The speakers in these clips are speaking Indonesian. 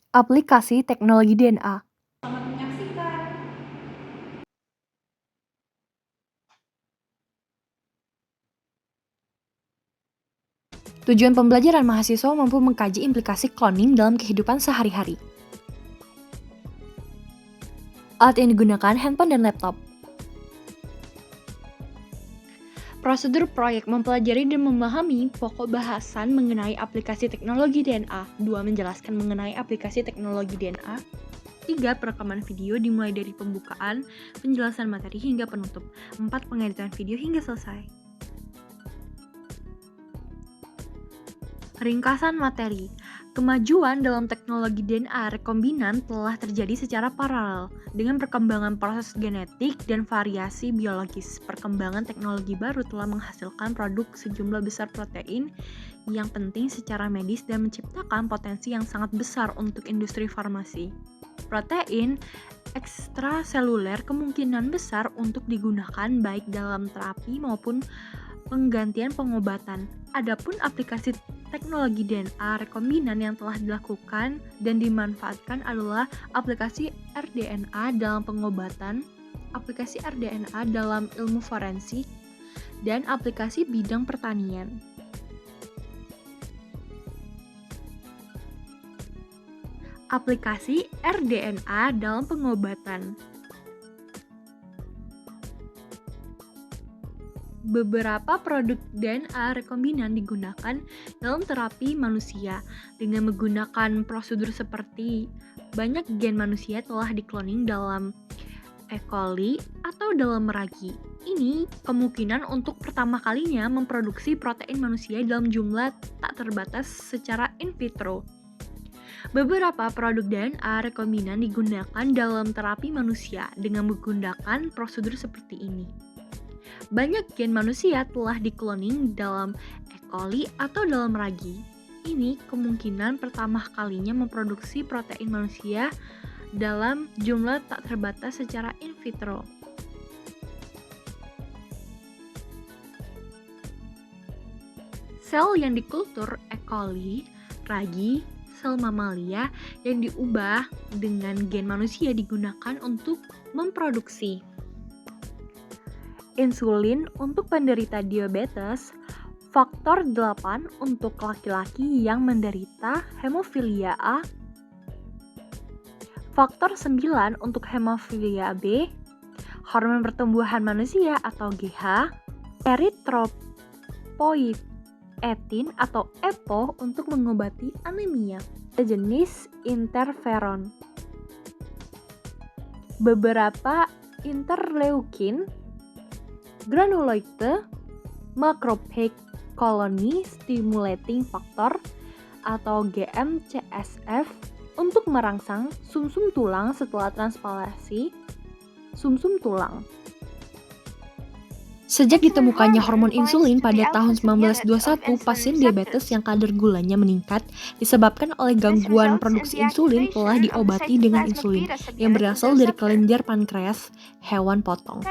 Aplikasi teknologi DNA. Selamat menyaksikan. Tujuan pembelajaran mahasiswa mampu mengkaji implikasi cloning dalam kehidupan sehari-hari. Alat yang digunakan handphone dan laptop. Prosedur proyek mempelajari dan memahami pokok bahasan mengenai aplikasi teknologi DNA. 2. Menjelaskan mengenai aplikasi teknologi DNA. 3. Perekaman video dimulai dari pembukaan, penjelasan materi hingga penutup. 4. Pengeditan video hingga selesai. Ringkasan materi. Kemajuan dalam teknologi DNA rekombinan telah terjadi secara paralel dengan perkembangan proses genetik dan variasi biologis. Perkembangan teknologi baru telah menghasilkan produk sejumlah besar protein yang penting secara medis dan menciptakan potensi yang sangat besar untuk industri farmasi. Protein ekstraseluler kemungkinan besar untuk digunakan baik dalam terapi maupun penggantian pengobatan. Adapun aplikasi teknologi DNA rekombinan yang telah dilakukan dan dimanfaatkan adalah aplikasi rDNA dalam pengobatan, aplikasi rDNA dalam ilmu forensik, dan aplikasi bidang pertanian. Aplikasi rDNA dalam pengobatan. Beberapa produk DNA rekombinan digunakan dalam terapi manusia dengan menggunakan prosedur seperti banyak gen manusia telah dikloning dalam E. coli atau dalam ragi. Ini kemungkinan untuk pertama kalinya memproduksi protein manusia dalam jumlah tak terbatas secara in vitro. Beberapa produk DNA rekombinan digunakan dalam terapi manusia dengan menggunakan prosedur seperti ini. Banyak gen manusia telah dikloning dalam E. coli atau dalam ragi. Ini kemungkinan pertama kalinya memproduksi protein manusia dalam jumlah tak terbatas secara in vitro. Sel yang dikultur E. coli, ragi, sel mamalia yang diubah dengan gen manusia digunakan untuk memproduksi insulin untuk penderita diabetes, faktor 8 untuk laki-laki yang menderita hemofilia A, faktor 9 untuk hemofilia B, hormon pertumbuhan manusia atau GH, eritropoietin atau EPO untuk mengobati anemia, jenis interferon. Beberapa interleukin, granuloid, macrophage colony stimulating factor atau GM-CSF untuk merangsang sumsum tulang setelah transplantasi sumsum tulang. Sejak ditemukannya hormon insulin pada tahun 1921, pasien diabetes yang kadar gulanya meningkat disebabkan oleh gangguan produksi insulin telah diobati dengan insulin yang berasal dari kelenjar pankreas hewan potong.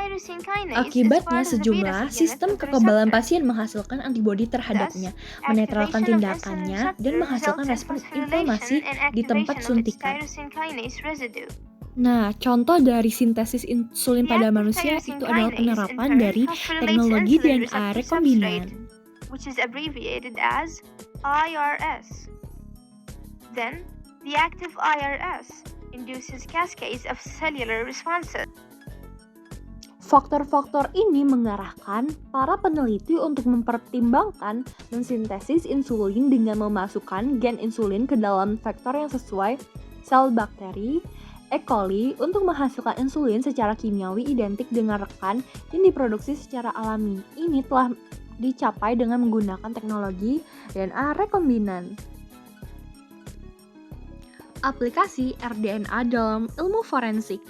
Akibatnya, sejumlah sistem kekebalan pasien menghasilkan antibodi terhadapnya, menetralkan tindakannya, dan menghasilkan respon inflamasi di tempat suntikan. Nah, contoh dari sintesis insulin pada manusia itu adalah penerapan dari teknologi DNA rekombinan. Which is abbreviated as IRS. Then, the active IRS induces cascades of cellular responses. Faktor-faktor ini mengarahkan para peneliti untuk mempertimbangkan mensintesis insulin dengan memasukkan gen insulin ke dalam vektor yang sesuai sel bakteri E. coli untuk menghasilkan insulin secara kimiawi identik dengan rekan yang diproduksi secara alami. Ini telah dicapai dengan menggunakan teknologi DNA rekombinan. Aplikasi rDNA dalam ilmu forensik.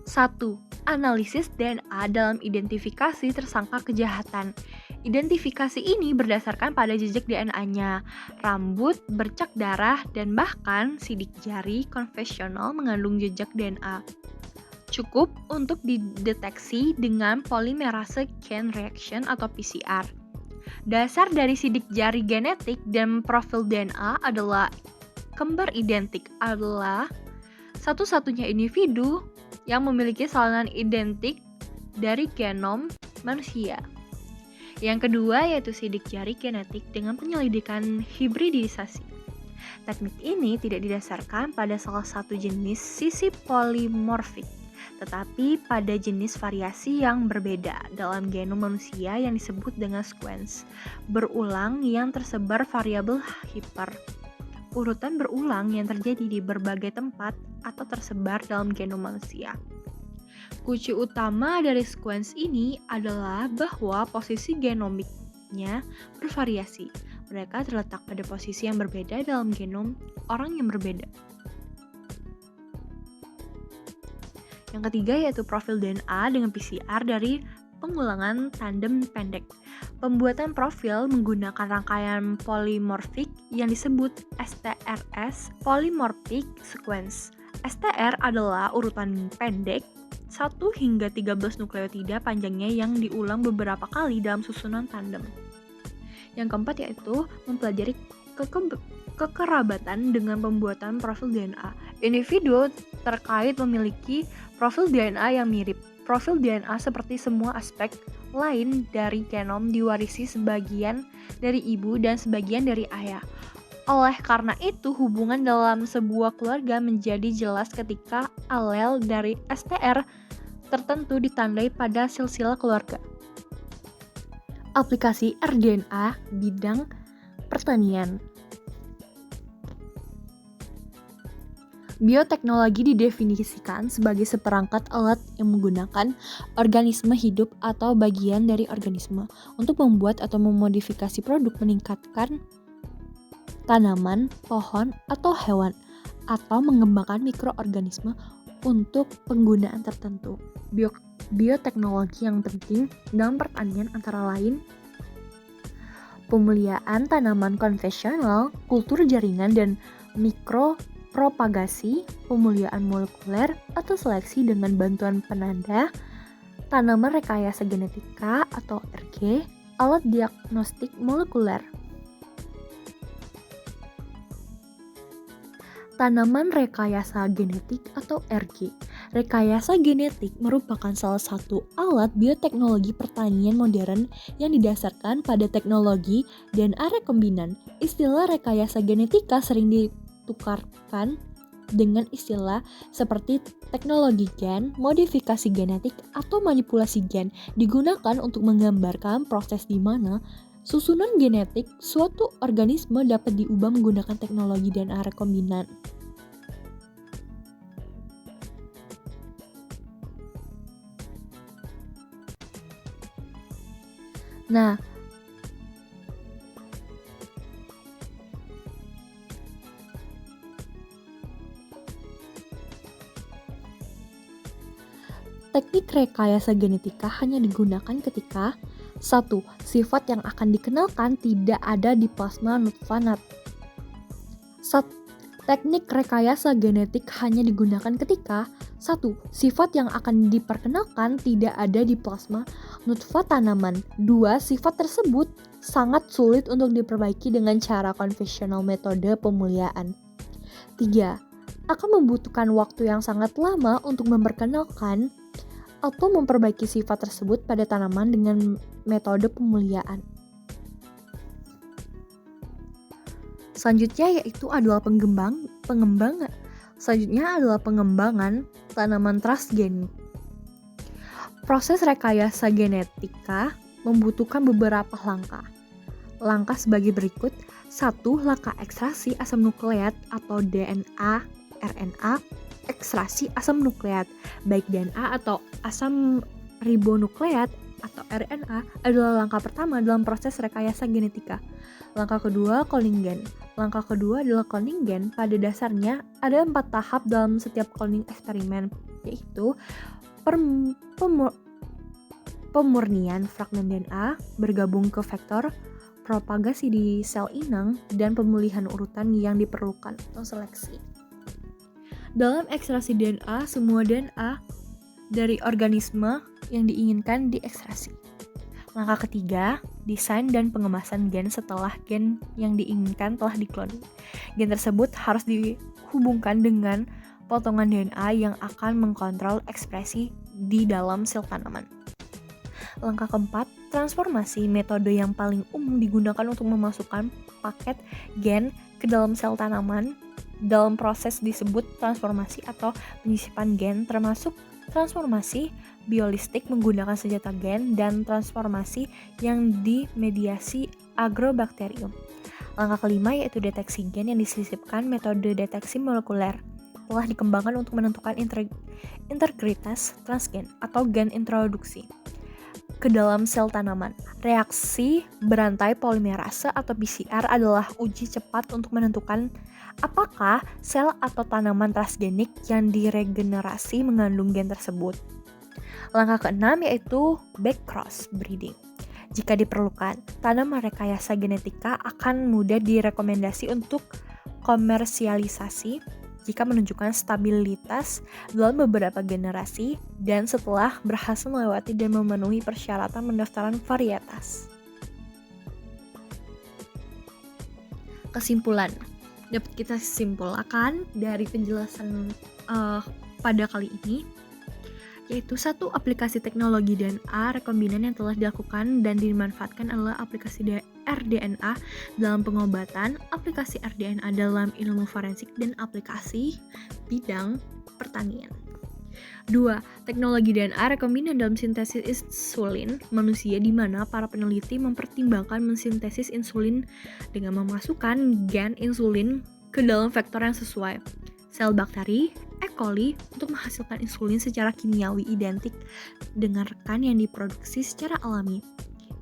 1. Analisis DNA dalam identifikasi tersangka kejahatan. Identifikasi ini berdasarkan pada jejak DNA-nya, rambut, bercak darah, dan bahkan sidik jari konvensional mengandung jejak DNA. Cukup untuk dideteksi dengan polymerase chain reaction atau PCR. Dasar dari sidik jari genetik dan profil DNA adalah kembar identik adalah satu-satunya individu yang memiliki salinan identik dari genom manusia. Yang kedua yaitu sidik jari genetik dengan penyelidikan hibridisasi. Teknik ini tidak didasarkan pada salah satu jenis sisi polimorfik, tetapi pada jenis variasi yang berbeda dalam genom manusia yang disebut dengan sequence berulang yang tersebar variabel hiper. Urutan berulang yang terjadi di berbagai tempat atau tersebar dalam genom manusia. Kunci utama dari sequence ini adalah bahwa posisi genomiknya bervariasi. Mereka terletak pada posisi yang berbeda dalam genom orang yang berbeda. Yang ketiga yaitu profil DNA dengan PCR dari pengulangan tandem pendek. Pembuatan profil menggunakan rangkaian polimorfik yang disebut STRS, polymorphic sequence. STR adalah urutan pendek 1 hingga 13 nukleotida panjangnya yang diulang beberapa kali dalam susunan tandem. Yang keempat yaitu mempelajari kekerabatan dengan pembuatan profil DNA. Individu terkait memiliki profil DNA yang mirip. Profil DNA seperti semua aspek lain dari genom diwarisi sebagian dari ibu dan sebagian dari ayah. Oleh karena itu, hubungan dalam sebuah keluarga menjadi jelas ketika alel dari STR tertentu ditandai pada silsilah keluarga. Aplikasi rDNA bidang pertanian. Bioteknologi didefinisikan sebagai seperangkat alat yang menggunakan organisme hidup atau bagian dari organisme untuk membuat atau memodifikasi produk meningkatkan tanaman, pohon, atau hewan, atau mengembangkan mikroorganisme untuk penggunaan tertentu. Bioteknologi yang penting dalam pertanian antara lain pemuliaan tanaman konvensional, kultur jaringan dan mikropropagasi, pemuliaan molekuler atau seleksi dengan bantuan penanda, tanaman rekayasa genetika atau RG, alat diagnostik molekuler. Tanaman rekayasa genetik atau RG. Rekayasa genetik merupakan salah satu alat bioteknologi pertanian modern yang didasarkan pada teknologi DNA rekombinan. Istilah rekayasa genetika sering ditukarkan dengan istilah seperti teknologi gen, modifikasi genetik, atau manipulasi gen, digunakan untuk menggambarkan proses di mana susunan genetik suatu organisme dapat diubah menggunakan teknologi DNA rekombinan. Nah, teknik rekayasa genetika hanya digunakan ketika 1. Sifat yang akan dikenalkan tidak ada di plasma nutfah. Teknik rekayasa genetik hanya digunakan ketika 1. Sifat yang akan diperkenalkan tidak ada di plasma nutfah tanaman. 2. Sifat tersebut sangat sulit untuk diperbaiki dengan cara konvensional metode pemuliaan. 3. Akan membutuhkan waktu yang sangat lama untuk memperkenalkan atau memperbaiki sifat tersebut pada tanaman dengan metode pemuliaan. Selanjutnya yaitu adalah pengembangan tanaman transgenik. Proses rekayasa genetika membutuhkan beberapa langkah. Langkah sebagai berikut. 1. Langkah ekstraksi asam nukleat atau DNA, RNA. Ekstraksi asam nukleat, baik DNA atau asam ribonukleat atau RNA adalah langkah pertama dalam proses rekayasa genetika. Langkah kedua, cloning gen. Langkah kedua adalah cloning gen. Pada dasarnya ada 4 tahap dalam setiap cloning eksperimen, yaitu pemurnian fragmen DNA bergabung ke vektor, propagasi di sel inang, dan pemulihan urutan yang diperlukan atau seleksi. Dalam ekstraksi DNA, semua DNA dari organisme yang diinginkan diekstrasi. Langkah ketiga, desain dan pengemasan gen setelah gen yang diinginkan telah dikloning. Gen tersebut harus dihubungkan dengan potongan DNA yang akan mengkontrol ekspresi di dalam sel tanaman. Langkah keempat, transformasi, metode yang paling umum digunakan untuk memasukkan paket gen ke dalam sel tanaman. Dalam proses disebut transformasi atau penyisipan gen, termasuk transformasi biolistik menggunakan senjata gen dan transformasi yang dimediasi agrobakterium. Langkah kelima yaitu deteksi gen yang disisipkan. Metode deteksi molekuler telah dikembangkan untuk menentukan integritas transgen atau gen introduksi ke dalam sel tanaman. Reaksi berantai polimerase atau PCR adalah uji cepat untuk menentukan apakah sel atau tanaman transgenik yang diregenerasi mengandung gen tersebut. Langkah keenam yaitu backcross breeding. Jika diperlukan, tanaman rekayasa genetika akan mudah direkomendasi untuk komersialisasi jika menunjukkan stabilitas dalam beberapa generasi dan setelah berhasil melewati dan memenuhi persyaratan pendaftaran varietas. Kesimpulan, dapat kita simpulkan dari penjelasan pada kali ini, yaitu satu, aplikasi teknologi DNA rekombinan yang telah dilakukan dan dimanfaatkan adalah aplikasi rDNA dalam pengobatan, aplikasi rDNA dalam ilmu forensik, dan aplikasi bidang pertanian. 2. Teknologi DNA rekombinan dalam sintesis insulin manusia di mana para peneliti mempertimbangkan mensintesis insulin dengan memasukkan gen insulin ke dalam vektor yang sesuai. Sel bakteri E. coli untuk menghasilkan insulin secara kimiawi identik dengan rekan yang diproduksi secara alami.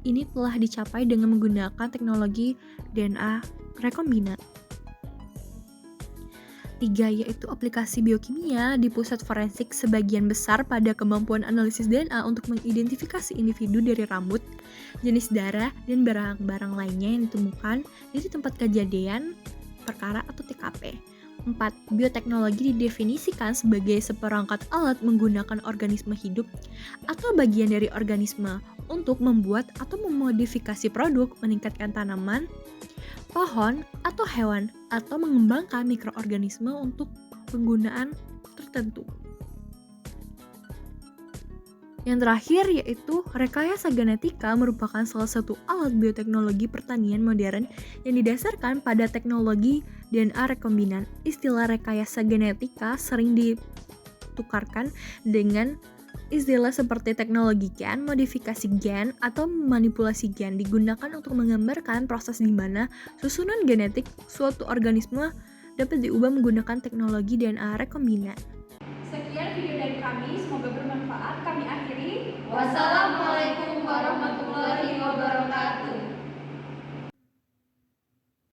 Ini telah dicapai dengan menggunakan teknologi DNA rekombinan. 3. Yaitu aplikasi biokimia di pusat forensik sebagian besar pada kemampuan analisis DNA untuk mengidentifikasi individu dari rambut, jenis darah, dan barang-barang lainnya yang ditemukan di tempat kejadian perkara atau TKP. 4. Bioteknologi didefinisikan sebagai seperangkat alat menggunakan organisme hidup atau bagian dari organisme untuk membuat atau memodifikasi produk, meningkatkan tanaman, pohon, atau hewan, atau mengembangkan mikroorganisme untuk penggunaan tertentu. Yang terakhir yaitu rekayasa genetika merupakan salah satu alat bioteknologi pertanian modern yang didasarkan pada teknologi DNA rekombinan. Istilah rekayasa genetika sering ditukarkan dengan istilah seperti teknologi gen, modifikasi gen, atau manipulasi gen digunakan untuk menggambarkan proses di mana susunan genetik suatu organisme dapat diubah menggunakan teknologi DNA rekombinan. Sekian video dari kami, semoga bermanfaat. Kami akhiri. Wassalamualaikum